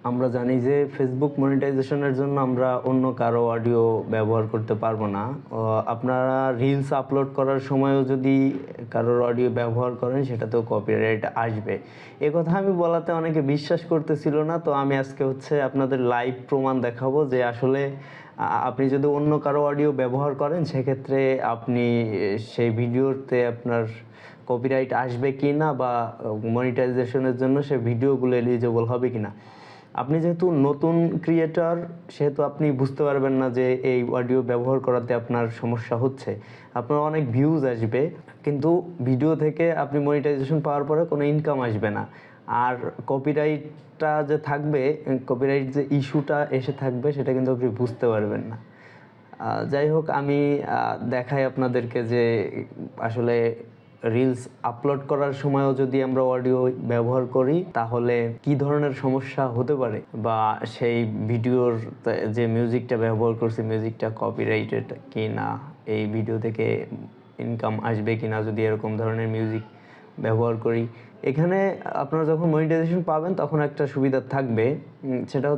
আমরা জানি যে ফেসবুক মনিটাইজেশনের জন্য আমরা অন্য কারো অডিও ব্যবহার করতে পারবো না। আপনারা রিলস আপলোড করার সময়ও যদি কারোর অডিও ব্যবহার করেন সেটাতেও কপিরাইট আসবে। এ কথা আমি বলাতে অনেকে বিশ্বাস করতেছিল না, তো আমি আজকে আপনাদের লাইভ প্রমাণ দেখাবো যে আসলে আপনি যদি অন্য কারো অডিও ব্যবহার করেন সেক্ষেত্রে আপনি সেই ভিডিওতে আপনার কপিরাইট আসবে কি না বা মনিটাইজেশনের জন্য সেই ভিডিওগুলো এলিজিবল হবে কি না। আপনি যেহেতু নতুন ক্রিয়েটর সেহেতু আপনি বুঝতে পারবেন না যে এই অডিও ব্যবহার করাতে আপনার সমস্যা হচ্ছে। আপনার অনেক ভিউজ আসবে কিন্তু ভিডিও থেকে আপনি মনিটাইজেশন পাওয়ার পরে কোনো ইনকাম আসবে না। আর কপিরাইটটা যে থাকবে, কপিরাইট যে ইস্যুটা এসে থাকবে সেটা কিন্তু আপনি বুঝতে পারবেন না। যাই হোক, আমি দেখাই আপনাদেরকে যে আসলে রিলস আপলোড করার সময়ও যদি আমরা অডিও ব্যবহার করি তাহলে কি ধরনের সমস্যা হতে পারে, বা সেই ভিডিওর যে মিউজিকটা ব্যবহার করছি মিউজিকটা কপিরাইটেড কি না, এই ভিডিও থেকে ইনকাম আসবে কি না যদি এরকম ধরনের মিউজিক ব্যবহার করি। এখানে আপনারা যখন মনিটাইজেশন পাবেন তখন একটা সুবিধা থাকবে, সেটা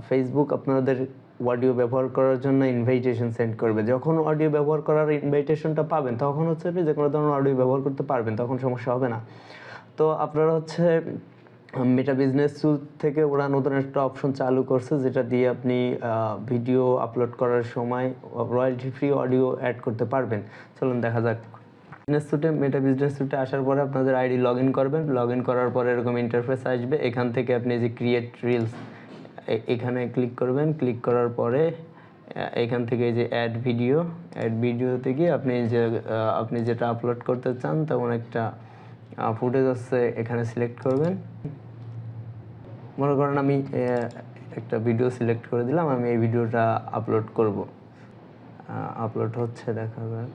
ফেসবুক আপনাদের অডিও ব্যবহার করার জন্য ইনভাইটেশন সেন্ড করবে। যখন অডিও ব্যবহার করার ইনভাইটেশনটা পাবেন তখন আপনি যে কোনো ধরনের অডিও ব্যবহার করতে পারবেন, তখন সমস্যা হবে না। তো আপনারা মেটা বিজনেস সুট থেকে ওরা নতুন একটা অপশন চালু করছে যেটা দিয়ে আপনি ভিডিও আপলোড করার সময় রয়্যালটি ফ্রি অডিও অ্যাড করতে পারবেন। চলুন দেখা যাক। মেটা বিজনেস সুটে আসার পরে আপনাদের আইডি লগ ইন করবেন। লগ ইন করার পরে এরকম ইন্টারফেস আসবে। এখান থেকে আপনি যে ক্রিয়েট রিলস এখানে ক্লিক করবেন। ক্লিক করার পরে এখান থেকে যে অ্যাড ভিডিওতে গিয়ে আপনি যেটা আপলোড করতে চান তেমন একটা ফুটেজ এখানে সিলেক্ট করবেন। মনে করেন আমি একটা ভিডিও সিলেক্ট করে দিলাম, আমি এই ভিডিওটা আপলোড করব। আপলোড হচ্ছে, দেখা যাক।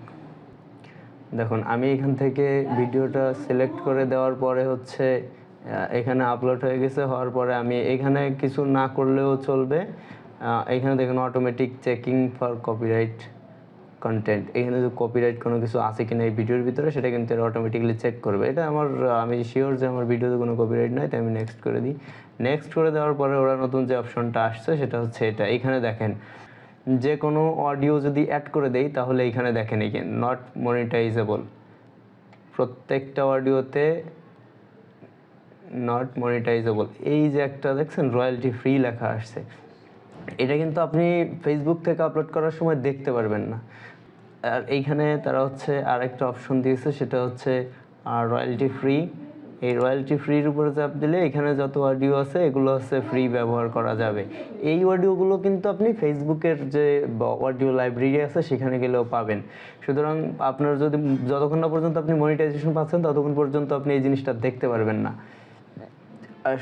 দেখুন আমি এখান থেকে ভিডিওটা সিলেক্ট করে দেওয়ার পরে এখানে আপলোড হয়ে গেছে। হওয়ার পরে আমি এখানে কিছু না করলেও চলবে। এখানে দেখুন automatic checking for copyright content, এখানে যে কপিরাইট কোনো কিছু আছে কিনা এই ভিডিওর ভিতরে সেটা কিন্তু অটোমেটিক্যালি চেক করবে। এটা আমি শিওর যে আমার ভিডিওতে কোনো কপিরাইট নাই, তাই আমি নেক্সট করে দিই। নেক্সট করে দেওয়ার পরে ওরা নতুন যে অপশনটা আসছে সেটা এটা। এখানে দেখেন যে কোনো অডিও যদি অ্যাড করে দেই তাহলে এখানে দেখেন এখানে নট মনিটাইজেবল, প্রত্যেকটা অডিওতে নট মনিটাইজেবল এই যে একটা দেখছেন রয়্যালটি ফ্রি লেখা আসছে, এটা কিন্তু আপনি ফেসবুক থেকে আপলোড করার সময় দেখতে পারবেন না। আর এইখানে তারা আরেকটা অপশন দিয়েছে, সেটা রয়্যালটি ফ্রি। এই রয়্যালটি ফ্রির উপরে চাপ দিলে এখানে যত অডিও আছে এগুলো ফ্রি ব্যবহার করা যাবে। এই অডিওগুলো কিন্তু আপনি ফেসবুকের যে অডিও লাইব্রেরি আছে সেখানে গেলেও পাবেন। সুতরাং আপনার যতক্ষণ না পর্যন্ত আপনি মনিটাইজেশন পাচ্ছেন ততক্ষণ পর্যন্ত আপনি এই জিনিসটা দেখতে পারবেন না।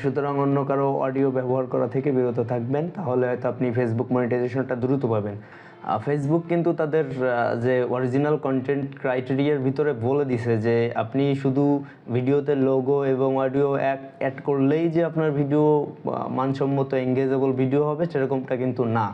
সুতরাং অন্য কারো অডিও ব্যবহার করা থেকে বিরত থাকবেন, তাহলে হয়তো আপনি ফেসবুক মনিটাইজেশনটা দ্রুত পাবেন। ফেসবুক কিন্তু তাদের যে অরিজিনাল কন্টেন্ট ক্রাইটেরিয়ার ভিতরে বলে দিছে যে আপনি শুধু ভিডিওতে লোগো এবং অডিও অ্যাড করলেই যে আপনার ভিডিও মানসম্মত এঙ্গেজেবল ভিডিও হবে সেরকমটা কিন্তু না।